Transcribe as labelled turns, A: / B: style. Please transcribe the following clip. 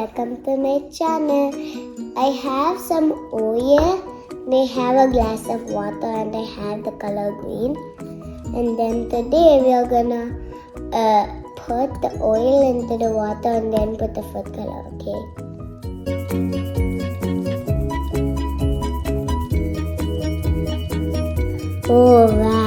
A: welcome to my channel. I have some oil, and I have a glass of water, and I have the color green. And then today we are gonna put the oil into the water and then put the food color, okay? Oh wow.